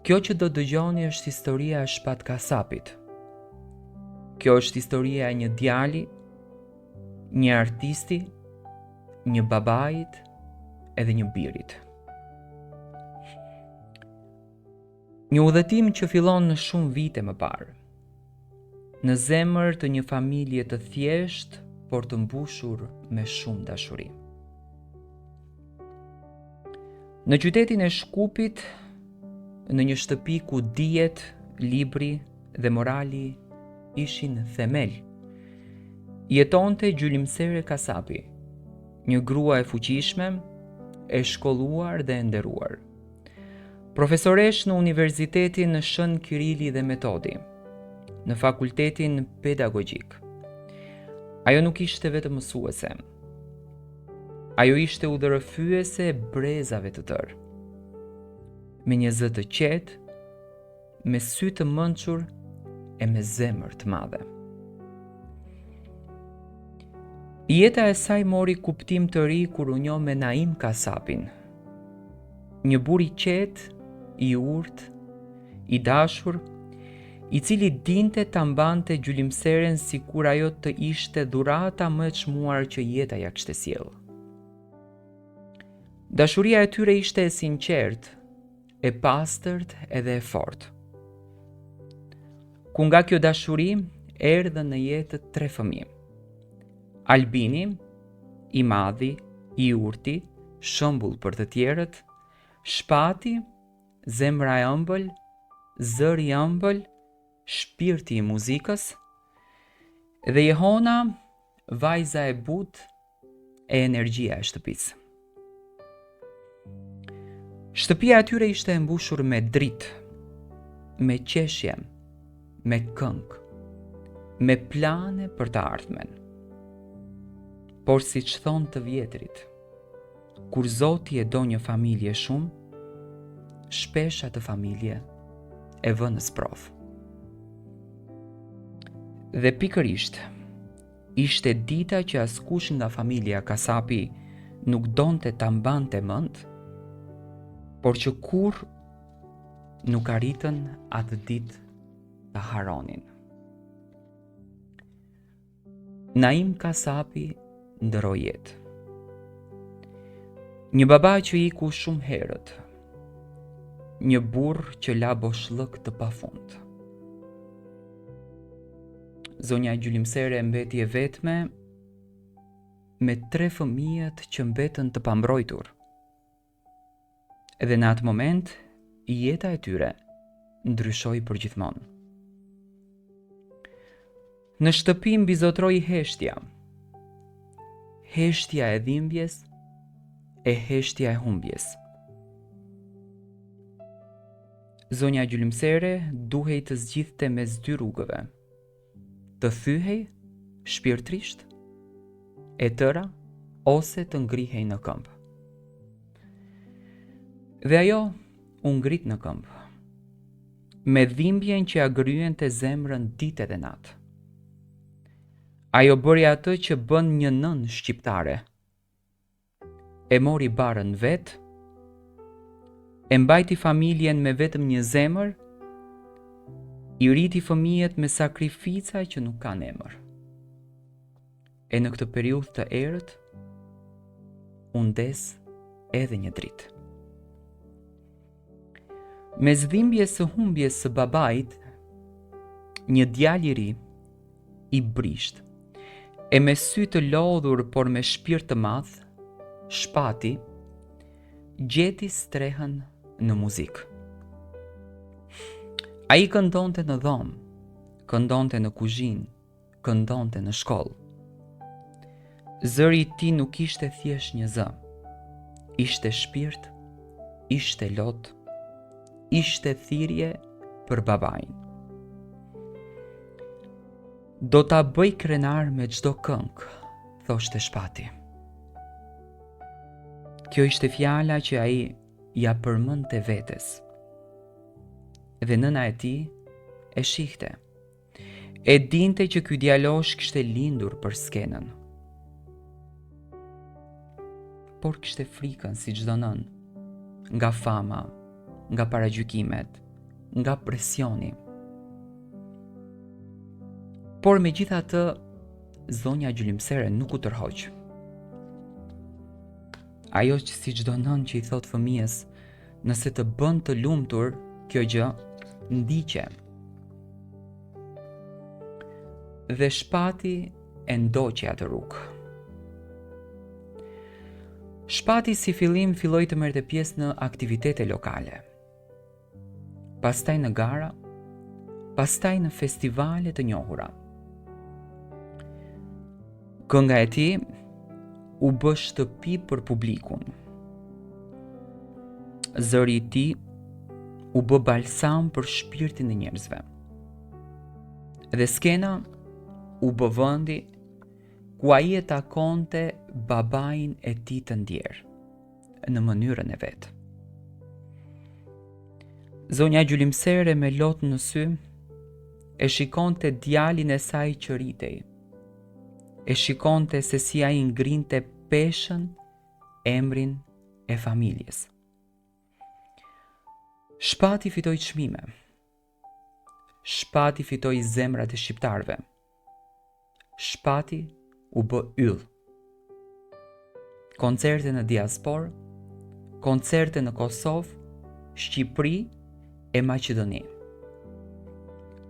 Kjo që do dëgjoni është historia e Shpat Kasapit. Kjo është historia e një djali, një artisti, një babait edhe një birit. Një udhëtim që fillon në shumë vite më parë, në zemër të një familje të thjeshtë, por të mbushur me shumë dashuri. Në qytetin e Shkupit, në një shtëpi ku dijet, libri dhe morali ishin themel, jetonte Gjylimsere Kasapi, një grua e fuqishme, e shkolluar dhe e nderuar. Profesoresh në Universitetin në Shën Kirili dhe Metodi, në Fakultetin Pedagogjik. Ajo nuk ishte vetëm mësuese. Ajo ishte udhërëfyese e brezave të tërë, me një zë të qetë, me sy të mençur e me zemër të madhe. Jeta e saj mori kuptim të ri kur u njoh me Naim Kasapin, një burr i qetë, i urtë, i dashur, i cili dinte ta mbante Gjylimseren sikur ajo të ishte dhurata më e çmuar që jeta ja kishte sjellë. Dashuria e tyre ishte e sinqertë, e pastërt edhe e fortë. Ku nga kjo dashuri erdhën në jetë 3 fëmijë. Albini, i madhi, i urti, shembull për të tjerët, Shpati, zemra e ëmbël, zëri i ëmbël, shpirti i muzikës, dhe Jehona, vajza e butë e energjia e shtëpisë. Shtëpia e tyre ishte e mbushur me dritë, me qeshje, me këngë, me plane për të ardhmen. Por siç thon të vjetrit, kur Zoti e do një familje shumë, shpesh atë familje e vën në sprov. Dhe pikërisht, ishte dita që askush nga familja Kasapi nuk donte ta mbante mend, por që kurrë nuk arritën atë ditë ta haronin. Naim Kasapi ndroi jetë. Një baba që iku shumë herët, një burr që la boshllëk të pafund. Zonja Gjylimsere mbeti e vetme me 3 fëmijët që mbetën të pambrojtur. Edhe në atë moment, jeta e tyre ndryshoi përgjithmonë. Në shtëpi mbizotroi heshtja. Heshtja e dhimbjes e heshtja e humbjes. Zonja Gjylimsere duhej të zgjidhte mes 2 rrugëve: të thyhej shpirtrisht, e tëra, ose të ngrihej në këmbë. Dhe ajo u ngrit në këmbë, me dhimbjen që ja gryente zemrën ditë dhe natë. Ajo bëri atë që bën një nën shqiptare. E mori barën vet, e mbajti familjen me vetëm një zemër, i rriti fëmijët me sakrifica që nuk kanë emër. E në këtë periudhë të errët, u ndes edhe një dritë. Mes dhimbjes së humbjes së babait, një djalë i ri, i brisht, e me sy të lodhur por me shpirt të madh, Shpati, gjeti strehën në muzikë. Ai këndonte në dhomë, këndonte në kuzhinë, këndonte në shkollë. Zëri i tij nuk ishte thjesht një zë, ishte shpirt, ishte lot, ishte thirrje për babain. Do ta bëj krenar me çdo këngë, thoshte Shpati. Kjo ishte fjala që ai ja përmendte vetes. Dhe nëna e tij e shihte. E dinte që ky djalosh kishte lindur për skenën. Por kishte frikën si çdo nën, nga fama, nga paragjykimet, nga presioni. Por megjithatë, zonja gjylimsere nuk u tërhoq. Ajo që si çdo nën që i thot fëmijës, nëse të bën të lumtur kjo gjë, ndiqe. Dhe shpati e ndoqi atë rrugë. Shpati si fillim filloi të merrte pjesë në aktivitete lokale. Pastaj në gara, pastaj në festivale të njohura. Kënga e tij u bë shtëpi për publikun. Zëri i tij u bë balsam për shpirtin e njerëzve. Dhe skena u bë vendi ku ai e takonte babain e tij të ndjer, në mënyrën e vet. Zonja gjylimsere me lot në sy e shikonte djalin e saj që rritej. E shikonte se si ai ngrinte peshën, emrin e familjes. Shpati fitoi çmime. Shpati fitoi zemrat e shqiptarëve. Shpati u bë yll. Koncerte në diasporë, koncerte në Kosovë, Shqipëri e Maqedoni.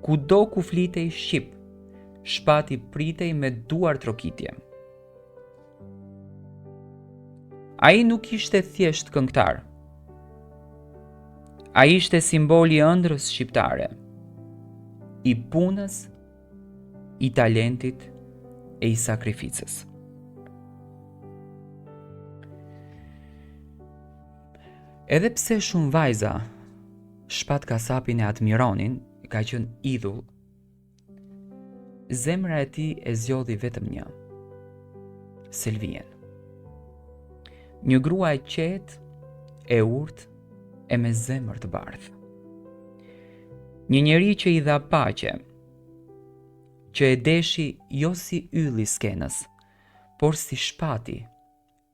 Kudo ku flitej shqip, Shpati pritej me duar trokitje. Ai nuk ishte thjesht këngëtar. Ai ishte simboli i ëndrrës shqiptare, i punës, i talentit e i sakrificës. Edhe pse shumë vajza Shpat kasapin e admironin, ka qenë idhull, zemra e tij e zgjodhi vetëm një: Selvien. Një grua e qetë, e urtë e me zemër të bardhë. Një njeri që i dha paqe, që e deshi jo si ylli i skenës, por si shpati,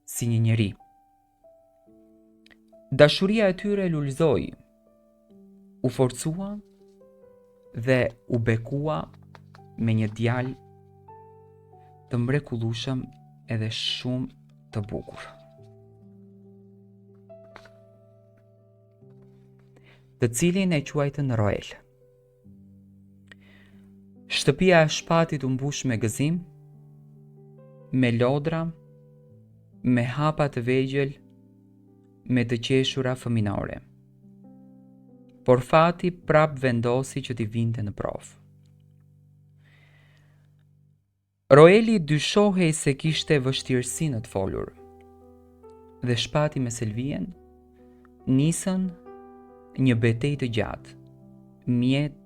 si një njeri. Dashuria e tyre lulëzoi, u forcua dhe u bekua me një djalë të mrekullueshëm edhe shumë të bukur. Të cilin e quajtën Roel. Shtëpia e Shpatit u mbush me gëzim, me lodra, me hapa të vegjël, me të qeshura fëminore. Por fati prap vendosi që t'i vinte në provë. Roeli dyshohej se kishte vështirësi në të folur, dhe Shpati me Selvien nisën një betejë të gjatë, mjet,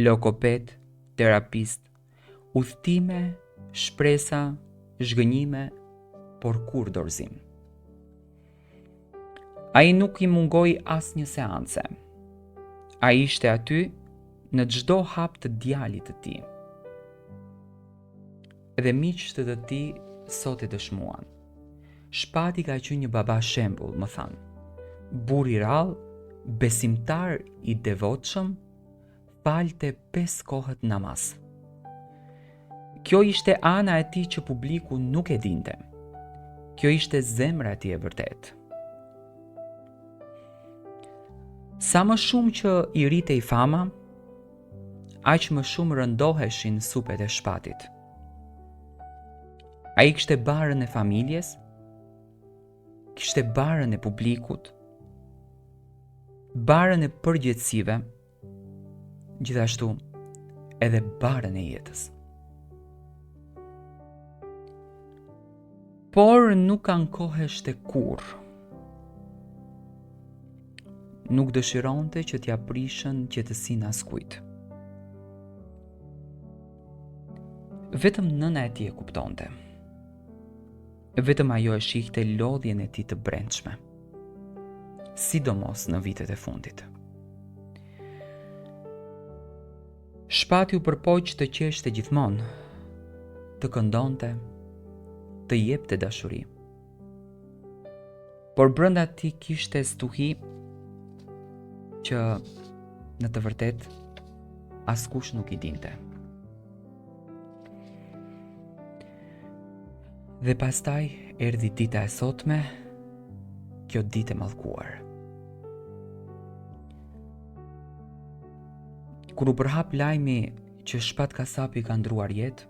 lokoped, terapist, udhëtime, shpresa, zhgënjime, por kur dorëzim. Ai nuk i mungoi asnjë seance. Ai ishte aty në çdo hap të djalit të tij. Dhe miqtë të tij sot e dëshmuan. Shpati ka qenë një baba shembull, më thanë. Burr i rrallë, besimtar i devotshëm, falte 5 kohët namaz. Kjo ishte ana e tij që publiku nuk e dinte. Kjo ishte zemra e tij e vërtet. Sa më shumë që i rritej fama, aq më shumë rëndoheshin supet e Shpatit. Ai kishte barën e familjes, kishte barën e publikut, barën e përgjegjësive, gjithashtu edhe barën e jetës. Por nuk ankoheshte kurrë. Nuk dëshironte që t'ja prishën qetësinë askujt. Vetëm nëna e tij e kuptonte. Vetëm ajo e shihte lodhjen e tij të brendshme, sidomos në vitet e fundit. Shpati u përpoq të qeshte gjithmonë, të këndonte, të jepte dashuri. Por brenda tij kishte stuhi që në të vërtet askush nuk i dinte. Dhe pastaj erdhi dita e sotme, kjo ditë e mallkuar. Kur u përhap lajmi që Shpat Kasapi ka ndruar jetë,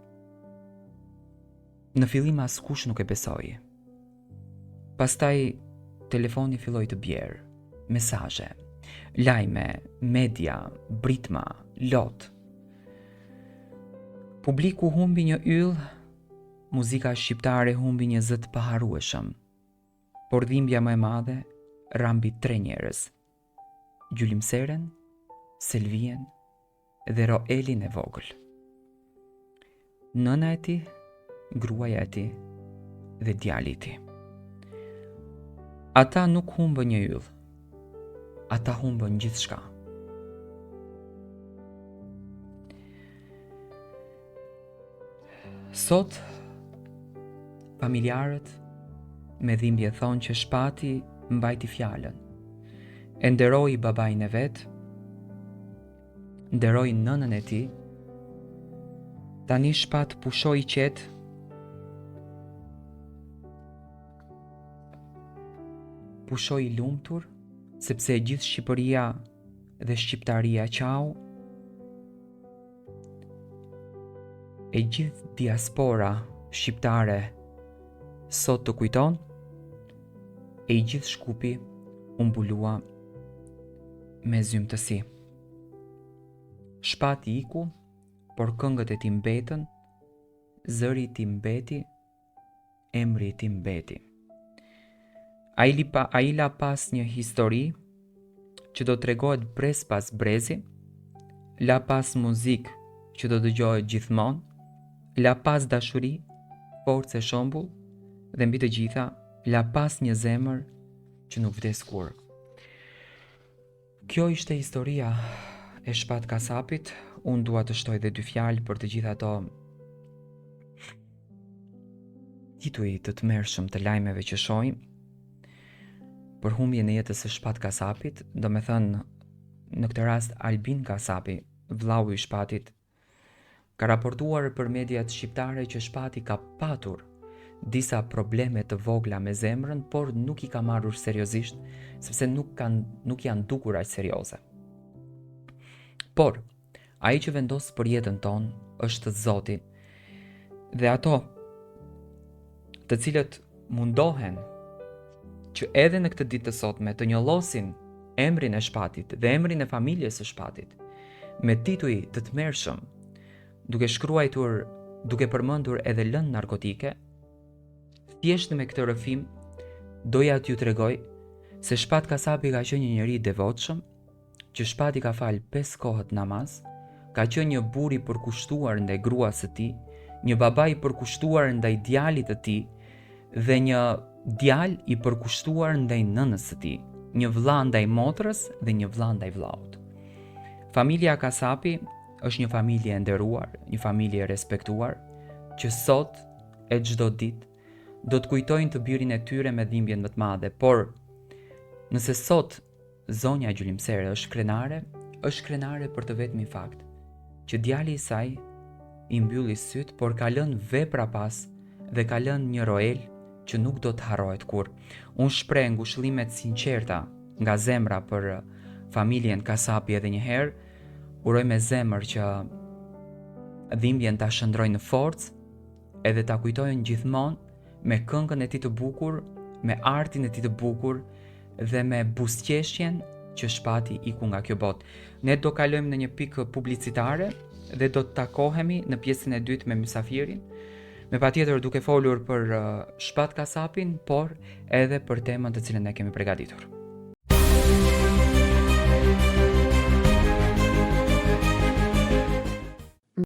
në fillim askush nuk e besoi. Pastaj telefoni filloi të bjerë, mesazhe, lajme, media, britma, lot. Publiku humbi një yll, muzika shqiptare humbi një zë të paharrueshëm. Por dhimbja më e madhe rambi 3 njerëz: Gjylimseren, Selvien dhe Roelin e vogël. Nëna e tij, gruaja e tij dhe djali i tij. Ata nuk humbën një yll, ata humbën gjithçka. Sot familjarët me dhimbje thonë që Shpati mbajti fjalën, e nderoi babain e vet, nderoi nënën e tij. Tani Shpat pushoi qetë, pushoi i lumtur, sepse gjithë Shqipëria dhe Shqiptaria qau, e gjithë diaspora shqiptare sot të kujton, e i gjithë Shkupi u mbulua me zymtësi. Shpati iku, por këngët e tij mbetën, zëri i tij mbeti, emri i tij mbeti. Ai la pas një histori që do tregohet brez pas brezi, la pas muzikë që do dëgjohet gjithmonë, la pas dashuri, forcë e shembull, dhe mbi të gjitha, la pas një zemër që nuk vdes kur. Kjo ishte historia e Shpat Kasapit. Unë dua të shtoj dhe 2 fjalë për të gjitha ato tituj të tmerrshëm të lajmeve që shohim për humbjen e jetës së Shpat Kasapit, do me thënë në këtë rast Albin Kasapi, vllau i Shpatit, ka raportuar për mediat shqiptare që Shpati ka patur disa probleme të vogla me zemrën, por nuk i ka marrur seriozisht, sepse nuk janë dukur aq serioze. Por ai që vendos për jetën tonë është Zoti, dhe ato të cilët mundohen që edhe në këtë ditë të sotme të njollosin emrin e Shpatit dhe emrin e familjes së Shpatit me tituj të tmerrshëm, duke shkruar, duke përmendur edhe lëndë narkotike, thjesht me këtë rrëfim doja t'ju tregoj se Shpat Kasapi ka qenë një njeri i devotshëm, që Shpati ka fal 5 kohët namaz, ka qenë një burr i përkushtuar ndaj gruas së tij, një baba i përkushtuar ndaj djalit të tij dhe një djalë i përkushtuar ndaj nënës së tij, një vëlla ndaj motrës dhe një vëlla ndaj vllaut. Familja Kasapi është një familje e nderuar, një familje e respektuar, që sot e çdo ditë do të kujtojnë të birin e tyre me dhimbjen më të madhe, por nëse sot zonja Gjylimsere është krenare për të vetmin fakt që djali i saj i mbylli syt, por ka lënë vepra pas dhe ka lënë një Roel që nuk do të harrohet kur. Unë shpreh ngushëllimet sinqerta nga zemra për familjen Kasapi edhe një herë, uroj me zemër që dhimbjen ta shndrojnë në forcë edhe ta kujtojnë gjithmonë me këngën e tij të bukur, me artin e tij të bukur dhe me buzëqeshjen që Shpati iku nga kjo botë. Ne do kalojmë në një pikë publicitare dhe do të takohemi në pjesën e dytë me mysafirin, me patjetër duke folur për Shpat Kasapin, por edhe për temën të cilën ne kemi përgatitur.